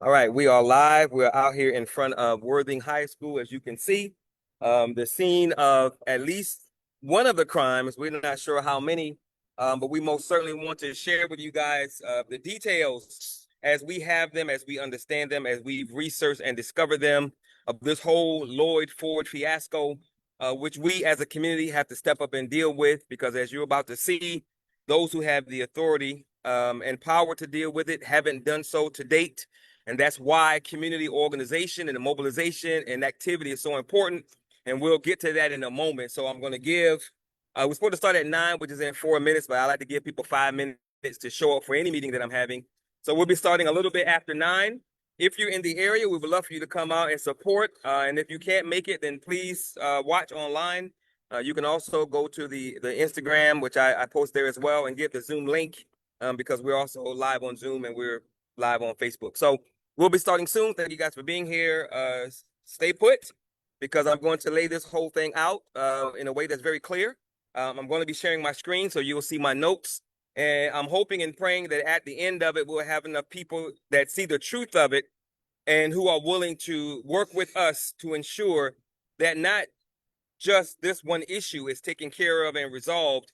All right, we are live. We're out here in front of Worthing High School, as you can see. The scene of at least one of the crimes. We're not sure how many, but we most certainly want to share with you guys the details as we have them, as we understand them, as we've researched and discovered them of this whole Lloyd Ford fiasco, which we as a community have to step up and deal with because, as you're about to see, those who have the authority and power to deal with it haven't done so to date. And that's why community organization and the mobilization and activity is so important. And we'll get to that in a moment. So I'm going to give, we're supposed to start at 9, which is in 4 minutes, but I like to give people 5 minutes to show up for any meeting that I'm having. So we'll be starting a little bit after 9. If you're in the area, we would love for you to come out and support. And if you can't make it, then please watch online. You can also go to the Instagram, which I post there as well, and get the Zoom link because we're also live on Zoom and we're live on Facebook. So we'll be starting soon. Thank you guys for being here. Stay put because I'm going to lay this whole thing out in a way that's very clear. I'm going to be sharing my screen so you will see my notes. And I'm hoping and praying that at the end of it, we'll have enough people that see the truth of it and who are willing to work with us to ensure that not just this one issue is taken care of and resolved,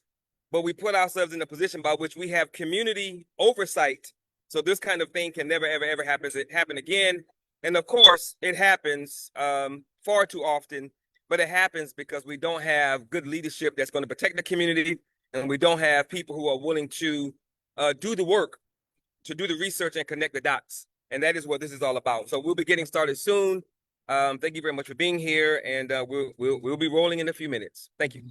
but we put ourselves in a position by which we have community oversight. So this kind of thing can never, ever, ever happen again. And of course, it happens far too often, but it happens because we don't have good leadership that's going to protect the community, and we don't have people who are willing to do the work, to do the research and connect the dots. And that is what this is all about. So we'll be getting started soon. Thank you very much for being here, and we'll be rolling in a few minutes. Thank you.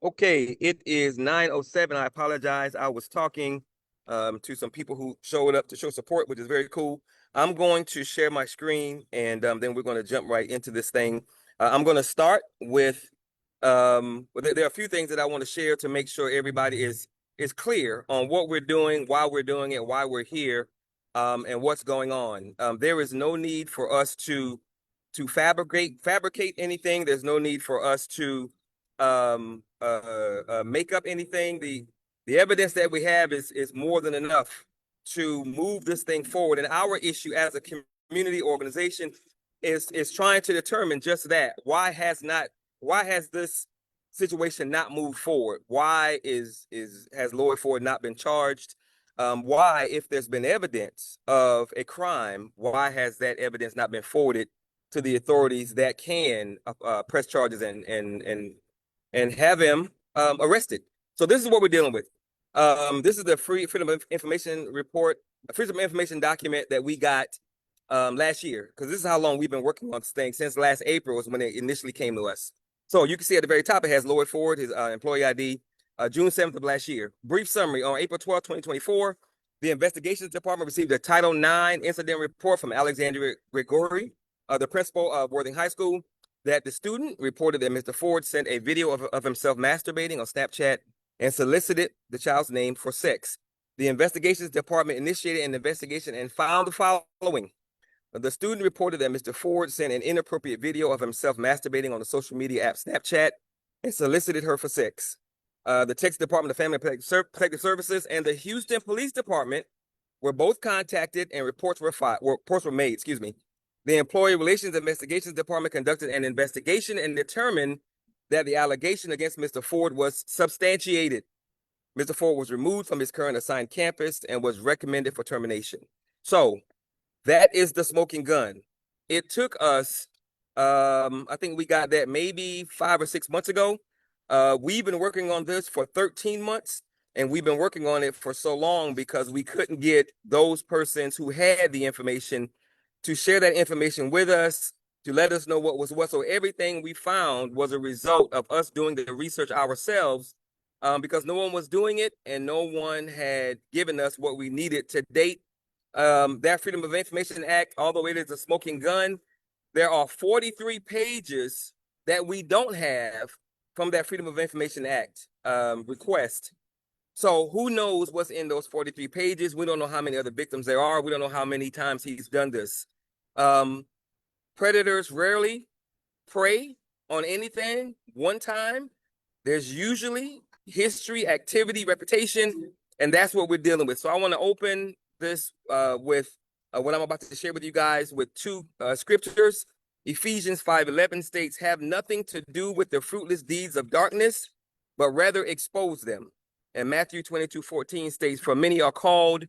Okay, it is 9:07. I apologize. I was talking to some people who showed up to show support, which is very cool. I'm going to share my screen and then we're going to jump right into this thing. I'm going to start with well, there are a few things that I want to share to make sure everybody is clear on what we're doing, why we're doing it, why we're here, and what's going on. There is no need for us to fabricate anything. There's no need for us to make up anything. The evidence that we have is more than enough to move this thing forward. And our issue as a community organization is trying to determine just that. Why has this situation not moved forward? Why has Lloyd Ford not been charged? Why, if there's been evidence of a crime, why has that evidence not been forwarded to the authorities that can press charges and have him arrested? So this is what we're dealing with. This is the Freedom of Information report, a Freedom of Information document that we got last year, because this is how long we've been working on this thing. Since last April is when it initially came to us. So you can see at the very top, it has Lloyd Ford, his employee ID, June 7th of last year. Brief summary: on April 12th, 2024, the Investigations Department received a Title IX incident report from Alexandria Grigori, the principal of Worthing High School, that the student reported that Mr. Ford sent a video of himself masturbating on Snapchat and solicited the child's name for sex. The Investigations Department initiated an investigation and found the following. The student reported that Mr. Ford sent an inappropriate video of himself masturbating on the social media app Snapchat and solicited her for sex. The Texas Department of Family and Protective Services and the Houston Police Department were both contacted and reports were made. Excuse me. The Employee Relations Investigations Department conducted an investigation and determined that the allegation against Mr. Ford was substantiated. Mr. Ford was removed from his current assigned campus and was recommended for termination. So that is the smoking gun. It took us, I think we got that maybe 5 or 6 months ago. We've been working on this for 13 months, and we've been working on it for so long because we couldn't get those persons who had the information to share that information with us, to let us know what was what. So everything we found was a result of us doing the research ourselves, because no one was doing it and no one had given us what we needed to date. That Freedom of Information Act, although it is a smoking gun, there are 43 pages that we don't have from that Freedom of Information Act request. So who knows what's in those 43 pages? We don't know how many other victims there are. We don't know how many times he's done this. Predators rarely prey on anything one time. There's usually history, activity, reputation, and that's what we're dealing with. So I want to open this with what I'm about to share with you guys with two scriptures. Ephesians 5:11 states, "Have nothing to do with the fruitless deeds of darkness, but rather expose them." And Matthew 22:14 states, "For many are called,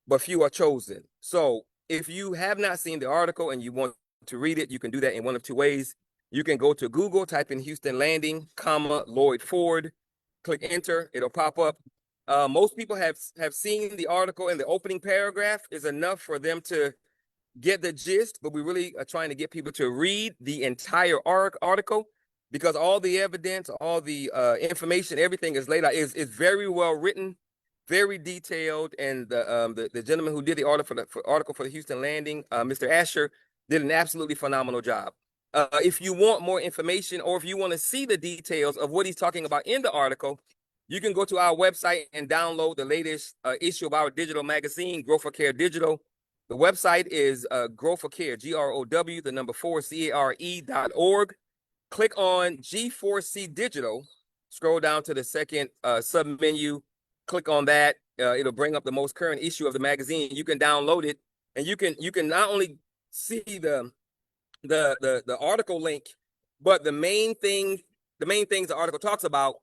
but few are chosen." So if you have not seen the article and you want to read it, you can do that in one of two ways. You can go to Google, type in Houston Landing, Lloyd Ford, click enter, it'll pop up. Most people have seen the article, and the opening paragraph is enough for them to get the gist, but we really are trying to get people to read the entire article, because all the evidence, all the information, everything is laid out, is very well written, very detailed, and the gentleman who did the article for the Houston Landing, Mr. Asher, did an absolutely phenomenal job. If you want more information, or if you want to see the details of what he's talking about in the article, you can go to our website and download the latest issue of our digital magazine, Grow for Care Digital. The website is Grow for Care, GROW, the number 4, CARE.org. Click on G4C Digital, scroll down to the second sub-menu, click on that. It'll bring up the most current issue of the magazine. You can download it, and you can not only see the article link, but the main things the article talks about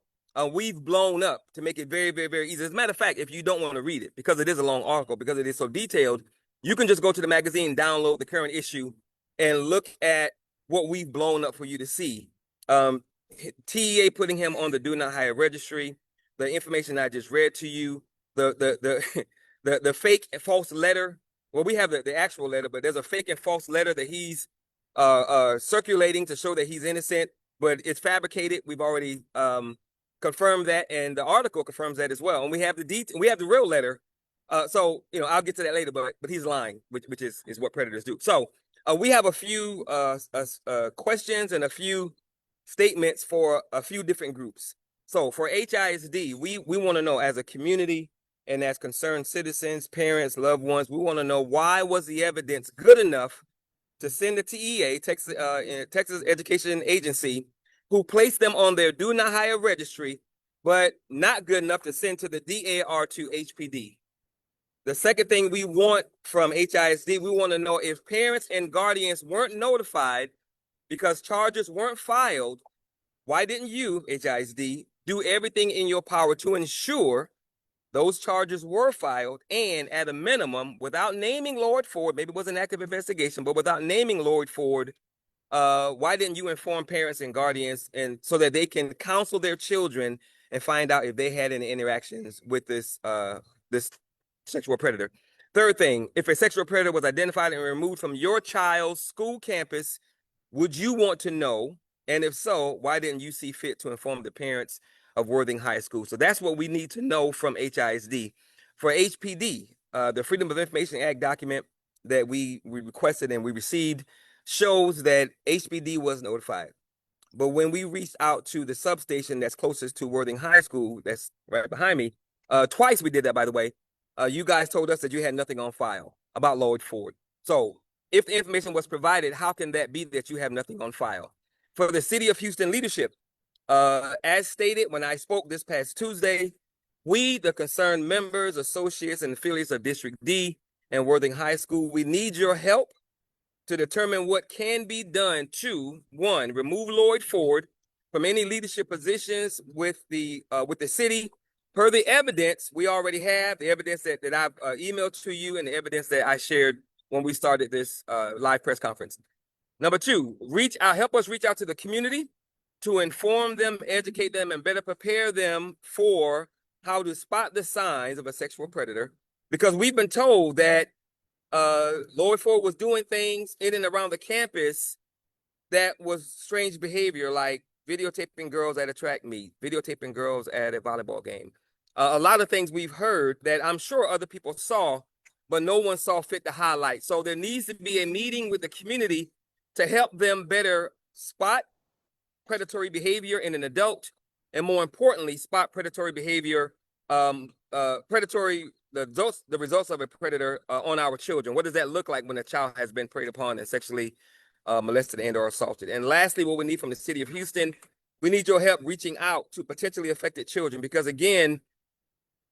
we've blown up to make it very, very, very easy. As a matter of fact, if you don't want to read it, because it is a long article, because it is so detailed, you can just go to the magazine, download the current issue, and look at what we've blown up for you to see. TEA putting him on the do not hire registry, the information I just read to you, the fake and false letter. Well, we have the actual letter, but there's a fake and false letter that he's circulating to show that he's innocent, but it's fabricated. We've already confirmed that, and the article confirms that as well. And we have we have the real letter. So I'll get to that later, but he's lying, which is what predators do. So we have a few questions and a few statements for a few different groups. So for HISD, we want to know, as a community and as concerned citizens, parents, loved ones, we want to know, why was the evidence good enough to send the TEA, Texas Education Agency, who placed them on their do not hire registry, but not good enough to send to the DAR to HPD? The second thing we want from HISD, we want to know, if parents and guardians weren't notified because charges weren't filed, why didn't you, HISD, do everything in your power to ensure those charges were filed, and at a minimum, without naming Lloyd Ford, maybe it was an active investigation, but without naming Lloyd Ford, why didn't you inform parents and guardians, and so that they can counsel their children and find out if they had any interactions with this sexual predator? Third thing, if a sexual predator was identified and removed from your child's school campus, would you want to know? And if so, why didn't you see fit to inform the parents of Worthing High School? So that's what we need to know from HISD. For HPD, the Freedom of Information Act document that we requested and we received shows that HPD was notified. But when we reached out to the substation that's closest to Worthing High School, that's right behind me, twice we did that, by the way, you guys told us that you had nothing on file about Lloyd Ford. So if the information was provided, how can that be that you have nothing on file? For the City of Houston leadership, as stated when I spoke this past Tuesday, we, the concerned members, associates, and affiliates of District D and Worthing High School, we need your help to determine what can be done to, one, remove Lloyd Ford from any leadership positions with the city. Per the evidence we already have, the evidence that I've emailed to you, and the evidence that I shared when we started this live press conference. Number two, help us reach out to the community to inform them, educate them, and better prepare them for how to spot the signs of a sexual predator. Because we've been told that Lloyd Ford was doing things in and around the campus that was strange behavior, like videotaping girls at a track meet, videotaping girls at a volleyball game. A lot of things we've heard that I'm sure other people saw, but no one saw fit to highlight. So there needs to be a meeting with the community to help them better spot predatory behavior in an adult, and more importantly, spot predatory behavior, the results of a predator on our children. What does that look like when a child has been preyed upon and sexually molested and or assaulted? And lastly, what we need from the City of Houston, we need your help reaching out to potentially affected children, because again,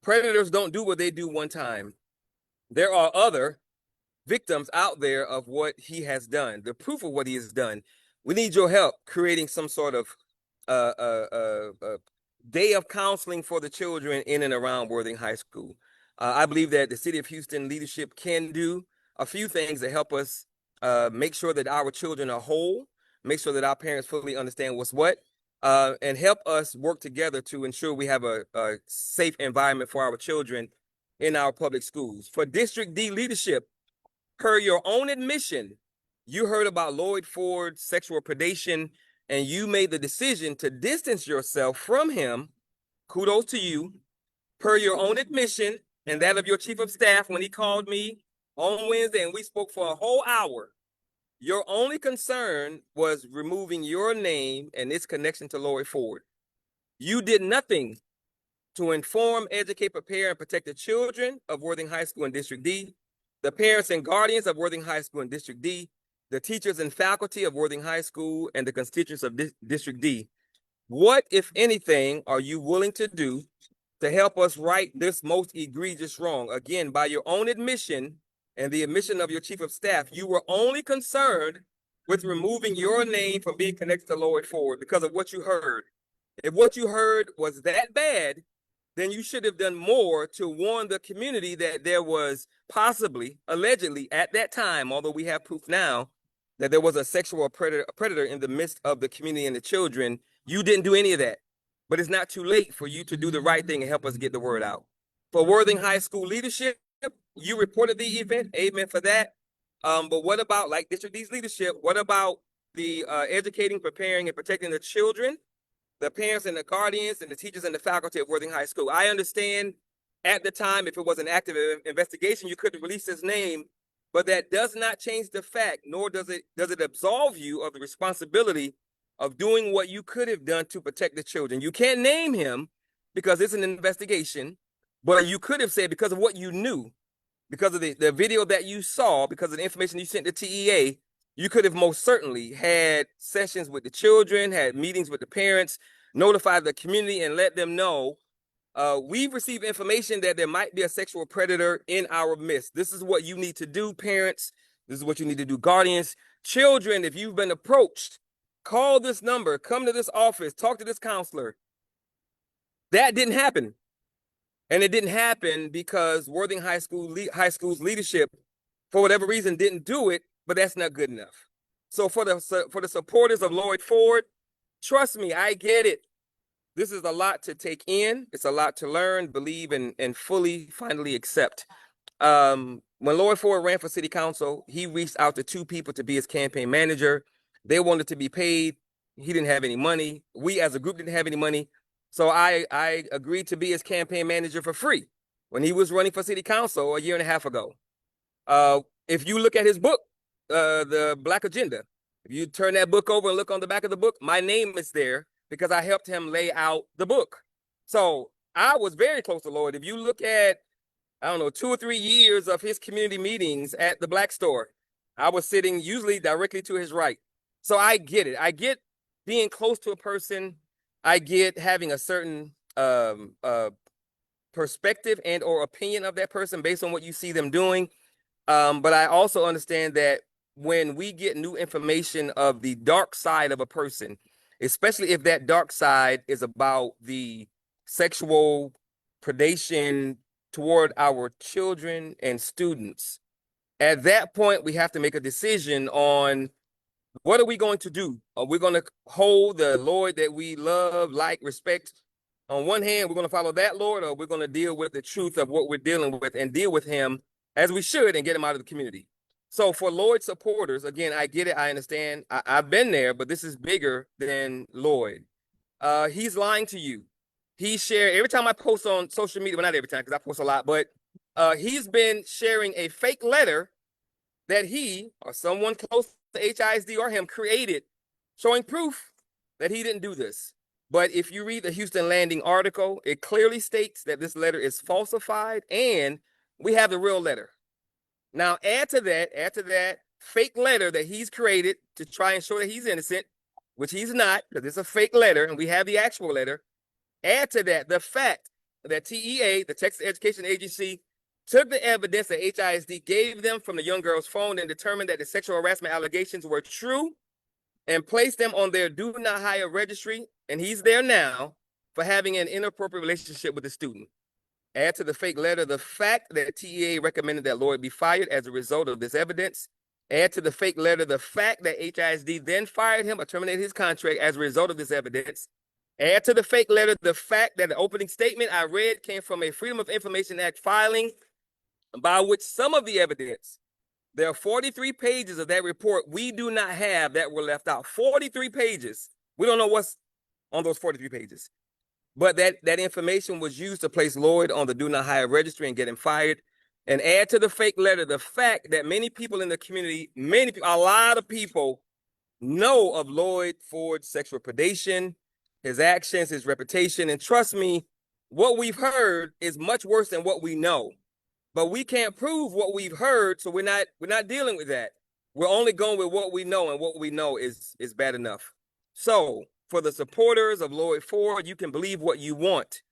predators don't do what they do one time. There are other victims out there of what he has done, the proof of what he has done. We need your help creating some sort of day of counseling for the children in and around Worthing High School. I believe that the City of Houston leadership can do a few things to help us make sure that our children are whole, make sure that our parents fully understand what's what, and help us work together to ensure we have a safe environment for our children in our public schools. For District D leadership, per your own admission, you heard about Lloyd Ford's sexual predation, and you made the decision to distance yourself from him. Kudos to you. Per your own admission and that of your chief of staff when he called me on Wednesday and we spoke for a whole hour, your only concern was removing your name and its connection to Lloyd Ford. You did nothing to inform, educate, prepare, and protect the children of Worthing High School and District D, the parents and guardians of Worthing High School and District D, the teachers and faculty of Worthing High School, and the constituents of District D. What, if anything, are you willing to do to help us right this most egregious wrong? Again, by your own admission and the admission of your chief of staff, you were only concerned with removing your name from being connected to Lloyd Ford because of what you heard. If what you heard was that bad, then you should have done more to warn the community that there was possibly, allegedly, at that time, although we have proof now, that there was a sexual predator in the midst of the community and the children. You didn't do any of that. But it's not too late for you to do the right thing and help us get the word out. For Worthing High School leadership, you reported the event. Amen for that. But what about, like District D's leadership, what about the educating, preparing, and protecting the children, the parents and the guardians, and the teachers and the faculty of Worthing High School? I understand at the time, if it was an active investigation, you couldn't release his name, but that does not change the fact, nor does it absolve you of the responsibility of doing what you could have done to protect the children. You can't name him because it's an investigation, but you could have said, because of what you knew, because of the video that you saw, because of the information you sent to TEA, you could have most certainly had sessions with the children, had meetings with the parents, notified the community, and let them know, we've received information that there might be a sexual predator in our midst. This is what you need to do, parents. This is what you need to do, guardians. Children, if you've been approached, call this number, come to this office, talk to this counselor. That didn't happen. And it didn't happen because Worthing High School's leadership, for whatever reason, didn't do it, but that's not good enough. So for the supporters of Lloyd Ford, trust me, I get it. This is a lot to take in. It's a lot to learn, believe, and fully, finally accept. When Lloyd Ford ran for city council, he reached out to two people to be his campaign manager. They wanted to be paid. He didn't have any money. We as a group didn't have any money. So I agreed to be his campaign manager for free when he was running for city council a year and a half ago. If you look at his book, The Black Agenda, if you turn that book over and look on the back of the book, my name is there because I helped him lay out the book. So I was very close to Lloyd. If you look at, I don't know, 2 or 3 years of his community meetings at the Black Store, I was sitting usually directly to his right. So I get it. I get being close to a person. I get having a certain perspective and or opinion of that person based on what you see them doing. But I also understand that when we get new information of the dark side of a person, especially if that dark side is about the sexual predation toward our children and students, at that point, we have to make a decision on what are we going to do? Are we going to hold the Lord that we love, like, respect? On one hand, we're going to follow that Lord, or we're going to deal with the truth of what we're dealing with and deal with him as we should and get him out of the community. So for Lloyd supporters, again, I get it. I understand. I've been there, but this is bigger than Lloyd. He's lying to you. He shared, every time I post on social media, well, not every time because I post a lot, but he's been sharing a fake letter that he or someone close to HISD or him created, showing proof that he didn't do this. But if you read the Houston Landing article, it clearly states that this letter is falsified and we have the real letter. Now, add to that fake letter that he's created to try and show that he's innocent, which he's not, because it's a fake letter and we have the actual letter. Add to that the fact that TEA, the Texas Education Agency, took the evidence that HISD gave them from the young girl's phone and determined that the sexual harassment allegations were true and placed them on their do not hire registry. And he's there now for having an inappropriate relationship with the student. Add to the fake letter the fact that TEA recommended that Lloyd be fired as a result of this evidence. Add to the fake letter the fact that HISD then fired him or terminated his contract as a result of this evidence. Add to the fake letter the fact that the opening statement I read came from a Freedom of Information Act filing by which some of the evidence, there are 43 pages of that report we do not have that were left out. 43 pages. We don't know what's on those 43 pages. But that information was used to place Lloyd on the do not hire registry and get him fired. And add to the fake letter the fact that many people in the community, a lot of people know of Lloyd Ford's sexual predation, his actions, his reputation. And trust me, what we've heard is much worse than what we know. But we can't prove what we've heard, so we're not dealing with that. We're only going with what we know, and what we know is bad enough. So for the supporters of Lloyd Ford, you can believe what you want,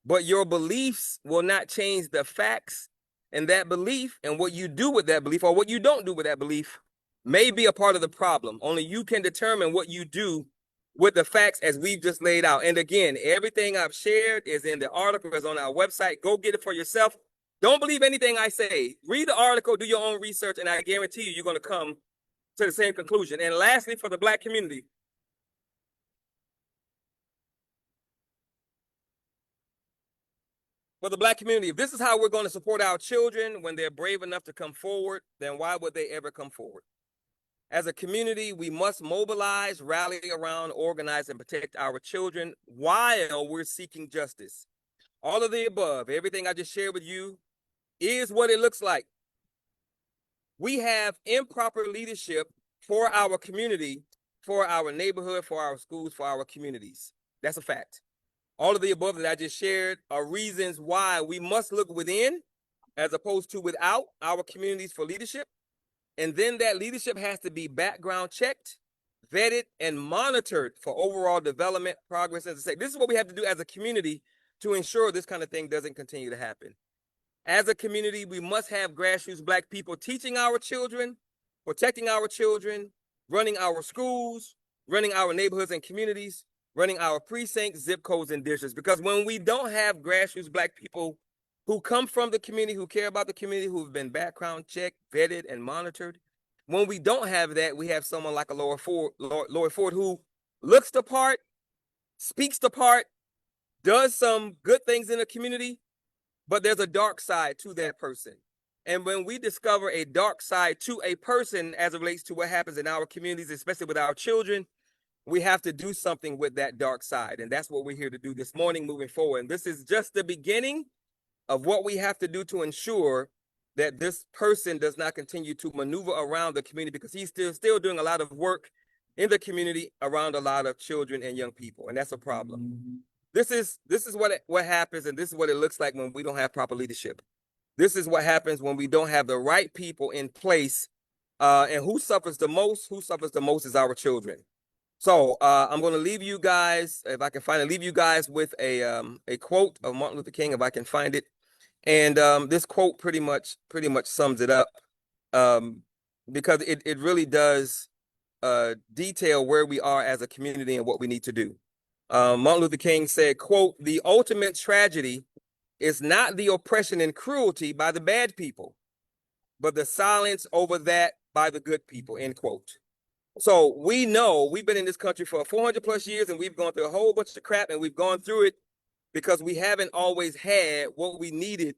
but your beliefs will not change the facts, and that belief and what you do with that belief or what you don't do with that belief may be a part of the problem. Only you can determine what you do with the facts as we've just laid out. And again, everything I've shared is in the article, is on our website. Go get it for yourself. Don't believe anything I say. Read the article, do your own research, and I guarantee you, you're going to come to the same conclusion. And lastly, for the Black community, if this is how we're going to support our children when they're brave enough to come forward, then why would they ever come forward? As a community, we must mobilize, rally around, organize, and protect our children while we're seeking justice. All of the above, everything I just shared with you, is what it looks like. We have improper leadership for our community, for our neighborhood, for our schools, for our communities. That's a fact. All of the above that I just shared are reasons why we must look within as opposed to without our communities for leadership. And then that leadership has to be background checked, vetted, and monitored for overall development, progress. As I say, this is what we have to do as a community to ensure this kind of thing doesn't continue to happen. As a community, we must have grassroots Black people teaching our children, protecting our children, running our schools, running our neighborhoods and communities, running our precincts, zip codes, and districts. Because when we don't have grassroots Black people who come from the community, who care about the community, who've been background checked, vetted, and monitored, when we don't have that, we have someone like a Lloyd Ford who looks the part, speaks the part, does some good things in the community, but there's a dark side to that person. And when we discover a dark side to a person as it relates to what happens in our communities, especially with our children, we have to do something with that dark side. And that's what we're here to do this morning moving forward. And this is just the beginning of what we have to do to ensure that this person does not continue to maneuver around the community, because he's still doing a lot of work in the community around a lot of children and young people. And that's a problem. This is what happens, and this is what it looks like when we don't have proper leadership. This is what happens when we don't have the right people in place. And who suffers the most? Who suffers the most is our children. So I'm going to leave you guys, if I can find it, leave you guys with a quote of Martin Luther King, if I can find it. And this quote pretty much sums it up, because it really does detail where we are as a community and what we need to do. Martin Luther King said, quote, "The ultimate tragedy is not the oppression and cruelty by the bad people, but the silence over that by the good people," end quote. So we know we've been in this country for 400 plus years, and we've gone through a whole bunch of crap, and we've gone through it because we haven't always had what we needed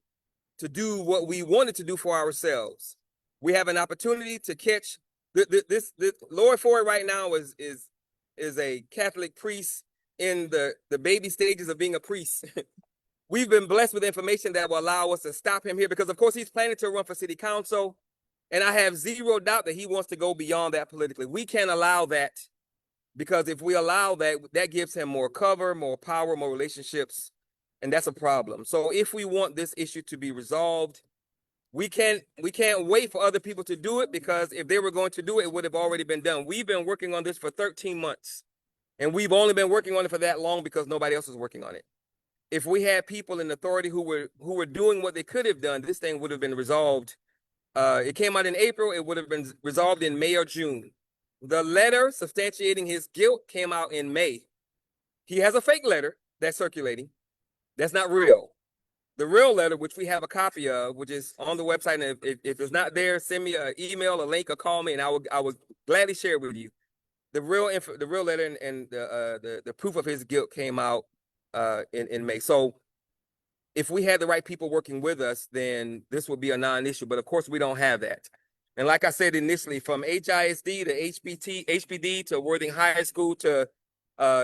to do what we wanted to do for ourselves. We have an opportunity to catch this Lloyd Ford right now is a Catholic priest in the baby stages of being a priest. We've been blessed with information that will allow us to stop him here, because of course he's planning to run for city council. And I have zero doubt that he wants to go beyond that politically. We can't allow that, because if we allow that, that gives him more cover, more power, more relationships, and that's a problem. So if we want this issue to be resolved, we can't wait for other people to do it, because if they were going to do it, it would have already been done. We've been working on this for 13 months, and we've only been working on it for that long because nobody else was working on it. If we had people in authority who were doing what they could have done, this thing would have been resolved. It came out in April. It would have been resolved in May or June. The letter substantiating his guilt came out in May. He has a fake letter that's circulating. That's not real. The real letter, which we have a copy of, which is on the website, and if it's not there, send me an email, a link, or call me, and I will gladly share it with you. The real letter and the proof of his guilt came out in May. So if we had the right people working with us, then this would be a non-issue. But of course, we don't have that. And like I said initially, from HISD to HPD to Worthing High School to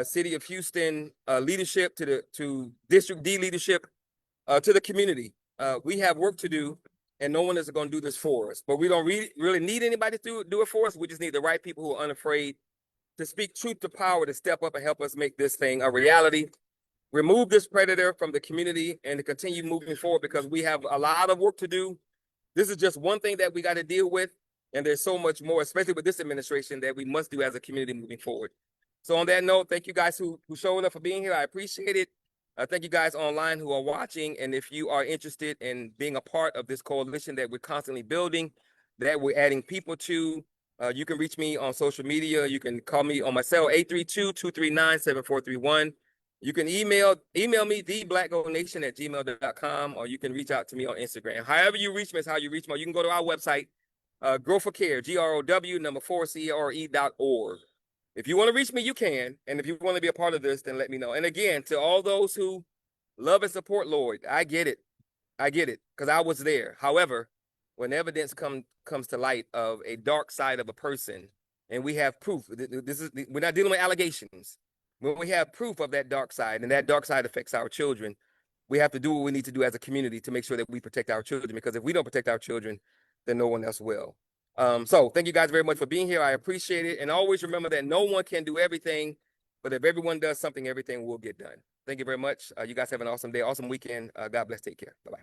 City of Houston leadership to District D leadership to the community, we have work to do, and no one is going to do this for us. But we don't really need anybody to do it for us. We just need the right people who are unafraid to speak truth to power, to step up and help us make this thing a reality. Remove this predator from the community and to continue moving forward, because we have a lot of work to do. This is just one thing that we got to deal with, and there's so much more, especially with this administration, that we must do as a community moving forward. So on that note, thank you guys who showed up for being here. I appreciate it. Thank you guys online who are watching, and if you are interested in being a part of this coalition that we're constantly building, that we're adding people to, You can reach me on social media. You can call me on my cell, 832-239-7431. You can email me, theblackgoldnation@gmail.com, or you can reach out to me on Instagram. However you reach me is how you reach me. You can go to our website, Grow for Care, GROW4CRE.org. If you want to reach me, you can. And if you want to be a part of this, then let me know. And again, to all those who love and support Lloyd, I get it. I get it, because I was there. However, when evidence comes to light of a dark side of a person, and we have proof, we're not dealing with allegations. When we have proof of that dark side, and that dark side affects our children, we have to do what we need to do as a community to make sure that we protect our children. Because if we don't protect our children, then no one else will. So thank you guys very much for being here. I appreciate it, and always remember that no one can do everything, but if everyone does something, everything will get done. Thank you very much. You guys have an awesome day, awesome weekend. God bless. Take care. Bye-bye.